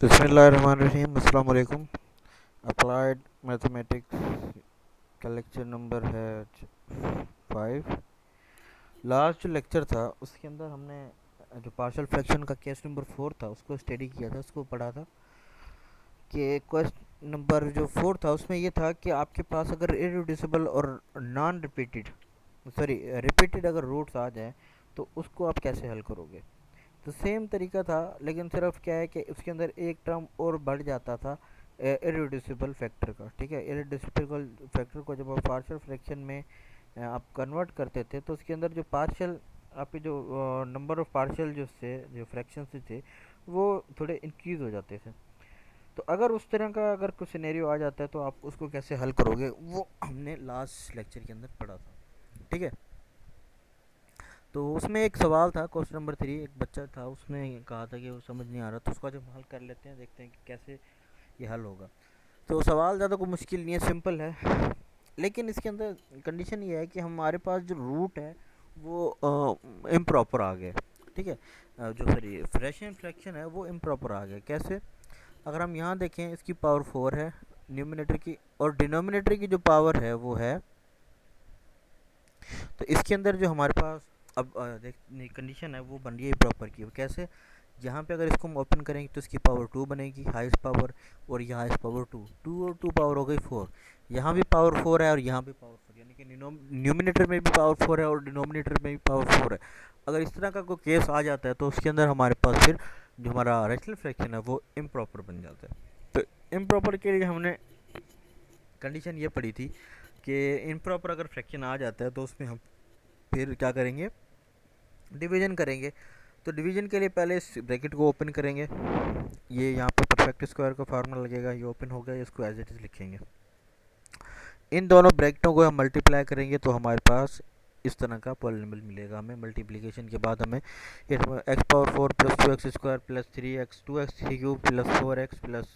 बिस्मिल्लाहिर्रहमानिर्रहीम अस्सलाम वालेकुम। अप्लाइड मैथमेटिक्स का लेक्चर नंबर है 5। लास्ट जो लेक्चर था उसके अंदर हमने जो पार्शियल फ्रैक्शन का केस नंबर 4 था उसको स्टडी किया था, उसको पढ़ा था कि क्वेश्चन नंबर जो 4 था उसमें ये था कि आपके पास अगर इरेड्यूसिबल और नॉन रिपीटेड रिपीटेड अगर रूट्स आ जाए तो उसको आप कैसे हल करोगे। तो सेम तरीका था, लेकिन सिर्फ क्या है कि उसके अंदर एक टर्म और बढ़ जाता था इरेड्यूसिबल फैक्टर का। ठीक है, इरेड्यूसिबल फैक्टर को जब आप पार्शियल फ्रैक्शन में आप कन्वर्ट करते थे तो उसके अंदर जो पार्शियल आपके जो नंबर ऑफ पार्शियल जो फ्रैक्शन थे वो थोड़े इंक्रीज हो जाते थे। तो अगर उस तरह का अगर कुछ सिनेरियो आ जाता है तो आप उसको कैसे हल करोगे, वो हमने लास्ट लेक्चर के अंदर पढ़ा था। ठीक है, तो उसमें एक सवाल था क्वेश्चन नंबर 3। एक बच्चा था, उसने कहा था कि वो समझ नहीं आ रहा, तो उसको जब हल कर लेते हैं देखते हैं कि कैसे ये हल होगा। तो सवाल ज़्यादा कोई मुश्किल नहीं है, सिंपल है, लेकिन इसके अंदर कंडीशन ये है कि हमारे पास जो रूट है वो इम्प्रॉपर आ गया। ठीक है, जो सॉरी फ्रैक्शन फ्रैक्शन है वो इम्प्रॉपर आ गया। कैसे? अगर हम यहाँ देखें, इसकी पावर 4 है न्यूमिनेटर की, और डिनोमिनेटर की जो पावर है वो है, तो इसके अंदर जो हमारे पास अब देख कंडीशन है वो बन रही है प्रॉपर की। कैसे? यहाँ पे अगर इसको हम ओपन करेंगे तो इसकी पावर 2 बनेगी, हाईएस्ट पावर, और यहाँ हाईएस्ट पावर 2, 2 और 2 पावर हो गई 4। यहाँ भी पावर 4 है और यहाँ भी पावर 4, यानी कि न्यूमिनेटर में भी पावर 4 है और डिनोमिनेटर में भी पावर 4 है। अगर इस तरह का कोई केस आ जाता है तो उसके अंदर हमारे पास फिर जो हमारा रैशनल फ्रैक्शन है वो इम्प्रॉपर बन जाता है। तो इम्प्रॉपर के लिए हमने कंडीशन ये पड़ी थी कि इम्प्रॉपर अगर फ्रैक्शन आ जाता है तो उसमें हम फिर क्या करेंगे, डिवीजन करेंगे। तो डिवीजन के लिए पहले इस ब्रैकेट को ओपन करेंगे, ये यहाँ पे परफेक्ट स्क्वायर का फार्मूला लगेगा, ये ओपन हो गया, इसको एज इट इज़ लिखेंगे। इन दोनों ब्रैकेटों को हम मल्टीप्लाई करेंगे तो हमारे पास इस तरह का पॉलिनोमियल मिलेगा हमें। मल्टीप्लिकेशन के बाद हमें x power 4 plus 2 x square plus 3 x 2 x cube plus 4 x plus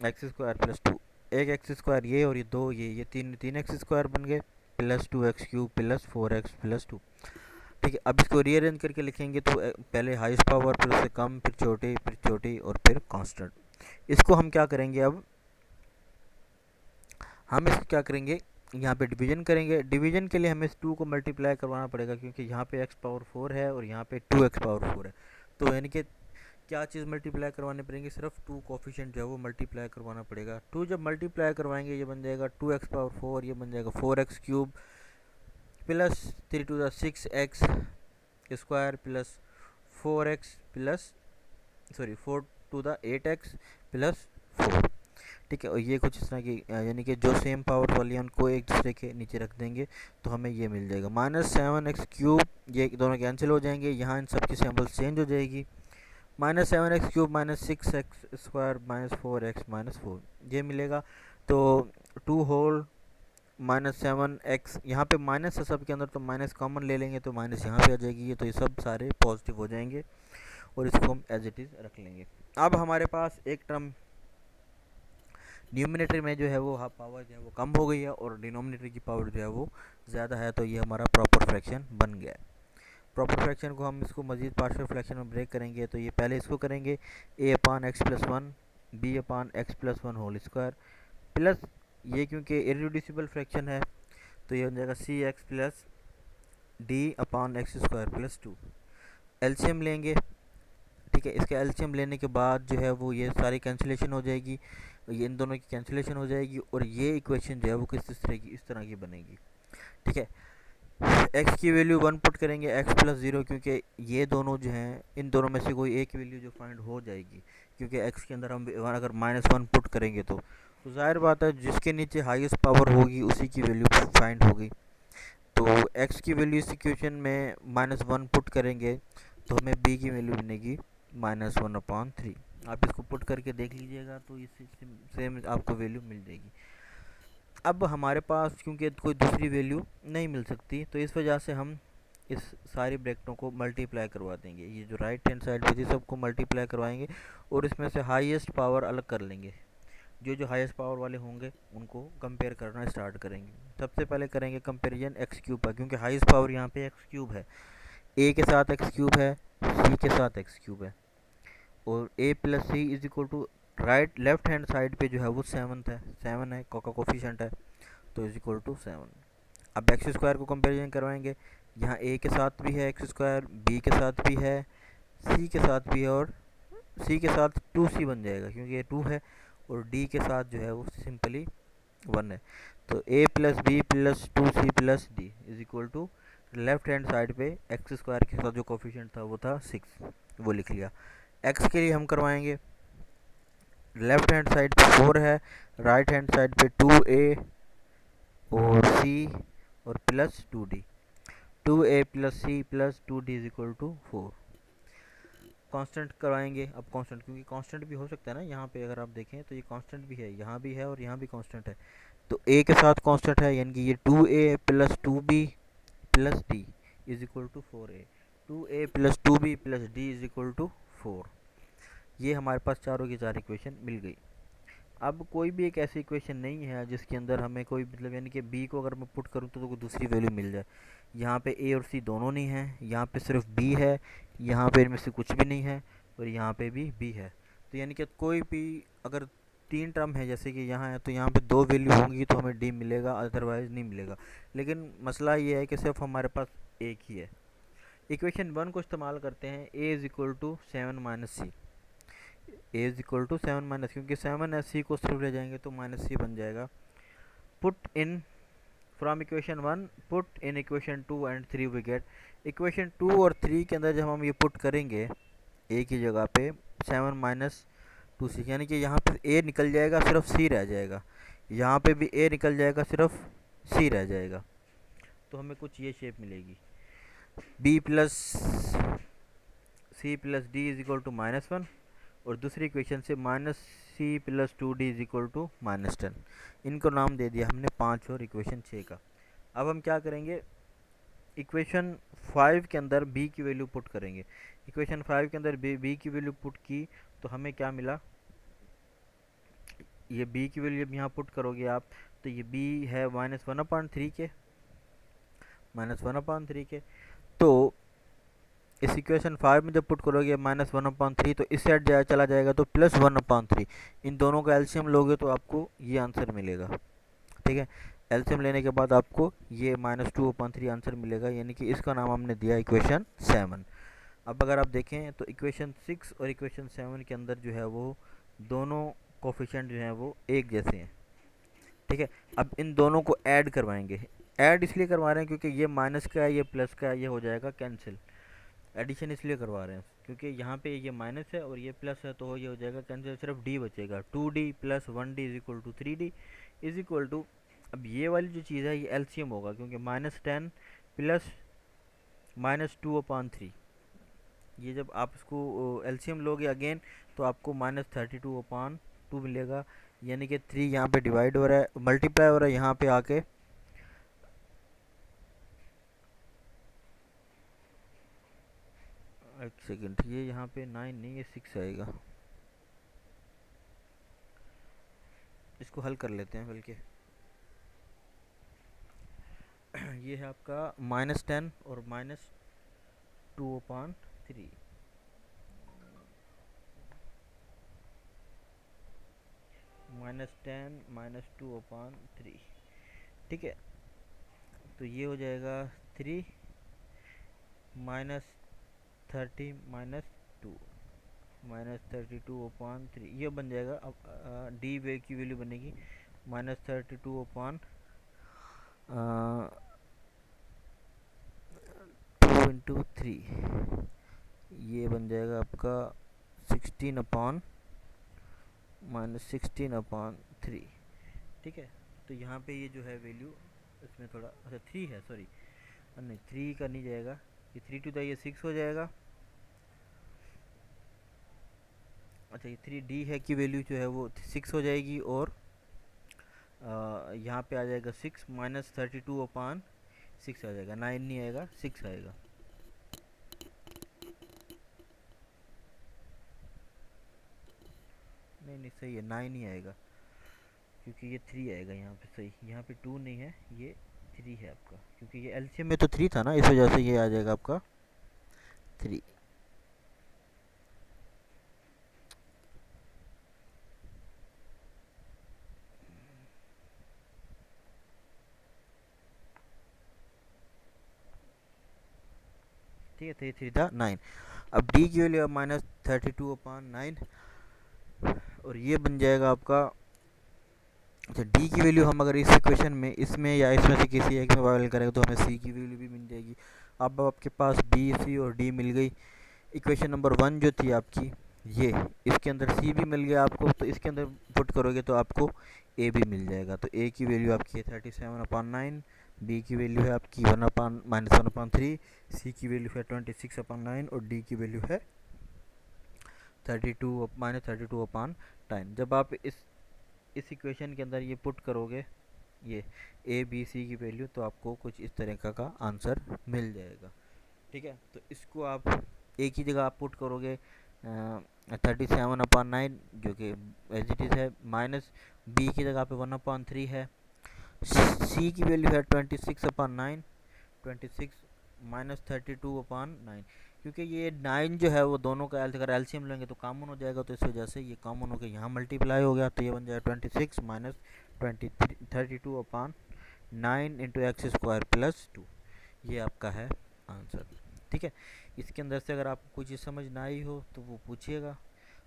x square plus 2, एक एक्स स्क्वायर ये और ये दो, ये तीन एक्स स्क्वायर बन गए, plus 2 x cube plus 4 x plus 2। ठीक है, अब इसको रीअरेंज करके लिखेंगे तो पहले हाईएस्ट पावर, फिर उससे कम, फिर छोटी और फिर कांस्टेंट। इसको हम क्या करेंगे, अब हम इसको क्या करेंगे, यहाँ पे डिवीजन करेंगे। डिवीजन के लिए हमें इस 2 को मल्टीप्लाई करवाना पड़ेगा, क्योंकि यहाँ पे एक्स पावर 4 है और यहाँ पे 2 एक्स पावर 4 है। तो यानी कि क्या चीज़ मल्टीप्लाई करवानी पड़ेंगे, सिर्फ 2 कोफिशिएंट जो है वो मल्टीप्लाई करवाना पड़ेगा। 2 जब मल्टीप्लाई करवाएंगे ये बन जाएगा 2 एक्स पावर 4, ये बन जाएगा 4 x cube plus 3 to the 6 x square plus 4 x plus 4 to the 8 x plus 4। ठीक है, और ये कुछ इस तरह की यानी कि जो सेम पावर वाली है उनको एक दूसरे के नीचे रख देंगे तो हमें ये मिल जाएगा -7 एक्स क्यूब। ये दोनों कैंसिल हो जाएंगे, यहाँ इन सब की सैम्पल्स चेंज हो जाएगी। -7 x cube -6 x square -4 x -4 ये मिलेगा। तो 2 होल -7 एक्स, यहाँ पे माइनस है सब के अंदर तो माइनस कॉमन ले लेंगे तो माइनस यहाँ पे आ जाएगी, ये तो ये सब सारे पॉजिटिव हो जाएंगे और इसको हम एज इट इज़ रख लेंगे। अब हमारे पास एक टर्म न्यूमिनेटर में जो है वो पावर जो है वो कम हो गई है और डिनोमिनेटर की पावर जो है वो ज़्यादा है, तो ये हमारा प्रॉपर फ्रैक्शन बन गया है। प्रॉपर फ्रैक्शन को हम इसको मजीद पार्शियल फ्रैक्शन में ब्रेक करेंगे, तो ये पहले इसको करेंगे a/x+1 b/x+1 whole square plus ये, क्योंकि इरेड्यूसिबल फ्रैक्शन है तो ये हो जाएगा cx प्लस d/x² + 2। एलसीएम लेंगे। ठीक है, इसका एलसीएम लेने के बाद जो है वो ये सारी कैंसिलेशन हो जाएगी, ये इन दोनों की कैंसिलेशन हो जाएगी और ये इक्वेशन जो है वो इस तरह की बनेगी। ठीक है, x की वैल्यू 1 पुट करेंगे, x + 0, क्योंकि ये दोनों जो हैं इन दोनों में से कोई एक वैल्यू जो फाइंड हो जाएगी, क्योंकि x के अंदर हम अगर -1 पुट करेंगे तो जाहिर बात है जिसके नीचे हाईएस्ट पावर होगी उसी की वैल्यू फाइंड होगी। तो x की वैल्यू इस इक्वेशन में -1 पुट करेंगे तो हमें b की वैल्यू बनेगी -1/3। आप इसको पुट करके देख लीजिएगा तो इस सेम आपको वैल्यू मिल जाएगी। अब हमारे पास क्योंकि कोई दूसरी वैल्यू नहीं मिल सकती तो इस वजह से हम इस सारी ब्रैकेटों को मल्टीप्लाई करवा देंगे। ये जो राइट हैंड साइड पे थी सबको मल्टीप्लाई करवाएंगे और इसमें से हाईएस्ट पावर अलग कर लेंगे। जो हाईएस्ट पावर वाले होंगे उनको कंपेयर करना स्टार्ट करेंगे। सबसे पहले करेंगे कंपेरिजन एक्स क्यूब का, क्योंकि हाईएस्ट पावर यहाँ पे एक्स क्यूब है, ए के साथ एक्स क्यूब है, सी के साथ एक्स क्यूब है। और a plus c is equal to right left hand side पे जो है वो 7 है, 7 है का कोफिशिएंट है, तो इज इक्वल टू 7। अब एक्स स्क्वायर को कंपेरिजन करवाएंगे, यहाँ a के साथ भी है एक्स स्क्वायर, b के साथ भी है, c के साथ भी है, और c के साथ 2c बन जाएगा क्योंकि ये 2 है, और d के साथ जो है वो सिंपली 1 है। तो a plus b plus 2c plus d is equal to left hand side पे एक्स स्क्वायर के साथ जो कोफिशिएंट था वो था 6, वो लिख लिया। x के लिए हम करवाएंगे, लेफ्ट हैंड साइड पे 4 है, राइट हैंड साइड पे 2a और c और plus 2d, 2a plus c plus 2d is equal to 4। Constant करवाएंगे, अब कांस्टेंट क्योंकि कांस्टेंट भी हो सकता है ना, यहाँ पे अगर आप देखें तो ये कांस्टेंट भी है, यहाँ भी है और यहाँ भी कांस्टेंट है, तो a के साथ कांस्टेंट है यानी कि ये 2a plus 2b plus d is equal to 4a, 2a plus 2b plus d is equal to 4। ये हमारे पास चारों की चार इक्वेशन मिल गई। अब कोई भी एक ऐसी इक्वेशन नहीं है जिसके अंदर हमें कोई मतलब यानी कि b को अगर मैं पुट करूँ तो कोई दूसरी वैल्यू मिल जाए। यहाँ पे a और c दोनों नहीं है, यहाँ पे सिर्फ b है, यहाँ पे इनमें से कुछ भी नहीं है, और यहाँ पे भी b है। तो यानी कि कोई भी अगर 3 टर्म है जैसे कि यहाँ है, तो यहाँ पे 2 वैल्यू होंगी तो हमें d मिलेगा, अदरवाइज नहीं मिलेगा। लेकिन मसला ये है कि सिर्फ हमारे पास एक ही है। इक्वेशन 1 को इस्तेमाल करते हैं, a is equal to 7 minus c, a is equal to 7 minus, क्योंकि 7 है c को सिर्फ ले जाएंगे तो माइनस सी बन जाएगा। Put in from equation 1 put in equation 2 and 3 we get, equation 2 और 3 के अंदर जब हम ये पुट करेंगे a की जगह पे 7 माइनस 2c, यानी कि यहाँ पे a निकल जाएगा सिर्फ c रह जाएगा, यहाँ पे भी a निकल जाएगा सिर्फ c रह जाएगा, तो हमें कुछ ये शेप मिलेगी, b plus c plus d is equal to -1, और दूसरी इक्वेशन से minus c plus 2d is equal to -10। इनको नाम दे दिया हमने 5 और इक्वेशन 6 का। अब हम क्या करेंगे, इक्वेशन 5 के अंदर b की वैल्यू पुट करेंगे। इक्वेशन 5 के अंदर b की वैल्यू पुट की तो हमें क्या मिला, ये b की वैल्यू जब यहाँ पुट करोगे आप तो ये b है -1/3 के, -1/3 के, तो इस इक्वेशन 5 में जब पुट करोगे -1/3 तो इस साइड चला जाएगा तो +1/3, इन दोनों का एलसीएम लोगे तो आपको ये आंसर मिलेगा। ठीक है, एलसीएम लेने के बाद आपको ये -2/3 आंसर मिलेगा, यानी कि इसका नाम हमने दिया इक्वेशन 7। अब अगर आप देखें तो इक्वेशन 6 और इक्वेशन 7 के अंदर जो है वो दोनों कोफिशिएंट जो हैं वो एक जैसे हैं। ठीक है, अब इन दोनों को ऐड करवाएंगे, ऐड इसलिए करवा रहे हैं क्योंकि ये माइनस का है ये प्लस का है, ये हो जाएगा कैंसिल। एडिशन इसलिए करवा रहे हैं क्योंकि यहाँ पे ये माइनस है और ये प्लस है, तो ये हो जाएगा कैंसिल, सिर्फ d बचेगा, 2d plus 1d is equal to 3d is equal to, अब ये वाली जो चीज़ है ये एलसीएम होगा क्योंकि -10 प्लस -2/3, ये जब आप इसको एलसीएम लोगे अगेन तो आपको -32/2 मिलेगा, यानी कि 3 यहाँ पे डिवाइड हो रहा है, मल्टीप्लाई हो रहा है यहाँ पे आके, एक सेकेंड, ये यहाँ पे 9 नहीं, ये 6 आएगा, इसको हल कर लेते हैं बल्कि ये है आपका -10 और -2/3, -10 -2/3, ठीक है, तो ये हो जाएगा 3 -30 -2 -32/3, ये बन जाएगा। अब डी वे की वैल्यू बनेगी -32/2 इंटू 3, ये बन जाएगा आपका 16/-16/3। ठीक है, तो यहाँ पे ये जो है वैल्यू इसमें थोड़ा, अच्छा 3 है, सॉरी नहीं 3 का नहीं जाएगा, ये 3 टू द ये 6 हो जाएगा। अच्छा ये 3d है की वैल्यू जो है वो 6 हो जाएगी, और यहाँ पे आ जाएगा 6 -32/6 आ जाएगा, 9 नहीं आएगा 6 आएगा। नहीं नहीं सही है, 9 ही आएगा क्योंकि ये 3 आएगा यहाँ पे, सही, यहाँ पे 2 नहीं है, ये 3 है आपका, क्योंकि ये एलसीएम में तो 3 था ना, इस वजह से ये आ जाएगा आपका 3। ठीक है, 3 3 9। अब डी की वैल्यू -32/9 और ये बन जाएगा आपका। अच्छा, डी की वैल्यू हम अगर इस इक्वेशन में, इसमें या इसमें से किसी एक में वाइल करेंगे तो हमें सी की वैल्यू भी मिल जाएगी। अब आपके पास बी, सी और डी मिल गई। इक्वेशन नंबर 1 जो थी आपकी, ये इसके अंदर सी भी मिल गया आपको, तो इसके अंदर पुट करोगे तो आपको ए भी मिल जाएगा। तो ए की वैल्यू आपकी है 37/9, बी की वैल्यू है आपकी -1/3, सी की वैल्यू है 26/9 और डी की वैल्यू है 32 - 32/10। जब आप इस इक्वेशन के अंदर ये पुट करोगे, ये ए बी सी की वैल्यू, तो आपको कुछ इस तरह का आंसर मिल जाएगा। ठीक है, तो इसको आप एक ही जगह आप पुट करोगे 37/9 जो कि एज इट इज़ है, माइनस बी की जगह पे 1/3 है, सी की वैल्यू है 26/9, 26 -32/9, क्योंकि ये 9 जो है वो दोनों का अगर एलसीएम लेंगे तो कॉमन हो जाएगा, तो इस वजह से ये कॉमन होकर यहाँ मल्टीप्लाई हो गया, तो ये बन जाएगा 26 - 32/9 इंटू x² + 2। ये आपका है आंसर। ठीक है, इसके अंदर से अगर आपको कोई चीज़ समझ ना आई हो तो वो पूछिएगा।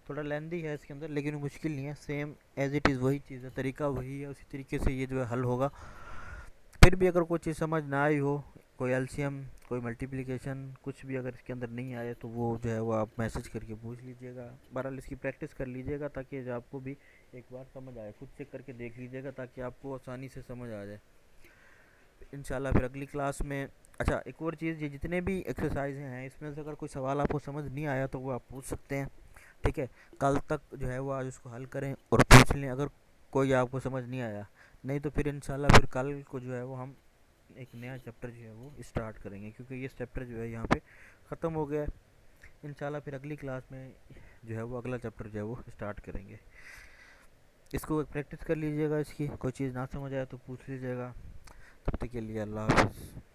थोड़ा लेंदी है इसके अंदर, लेकिन मुश्किल नहीं है, सेम एज इट इज़ वही चीज़ है, तरीका वही है, उसी तरीके से ये जो है हल होगा। फिर भी अगर कोई चीज़ समझ ना आई हो, कोई एलसीएम, कोई मल्टीप्लिकेशन, कुछ भी अगर इसके अंदर नहीं आए, तो वो जो है वो आप मैसेज करके पूछ लीजिएगा। बहरहाल इसकी प्रैक्टिस कर लीजिएगा ताकि जो आपको भी एक बार समझ आए, खुद चेक करके देख लीजिएगा ताकि आपको आसानी से समझ आ जाए इंशाल्लाह। फिर अगली क्लास में, अच्छा एक और चीज़, ये जितने भी एक्सरसाइज हैं इसमें से अगर कोई सवाल आपको समझ नहीं आया तो वो आप पूछ सकते हैं। ठीक है, कल तक जो है वो आज उसको हल करें और पूछ लें अगर कोई आपको समझ नहीं आया। नहीं तो फिर इंशाल्लाह फिर कल को जो है वो हम एक नया चैप्टर जो है वो स्टार्ट करेंगे, क्योंकि ये चैप्टर जो है यहाँ पे ख़त्म हो गया है। इंशाल्लाह फिर अगली क्लास में जो है वो अगला चैप्टर जो है वो स्टार्ट करेंगे। इसको प्रैक्टिस कर लीजिएगा, इसकी कोई चीज़ ना समझ आए तो पूछ लीजिएगा। तब तक के लिए अल्लाह हाफ़िज़।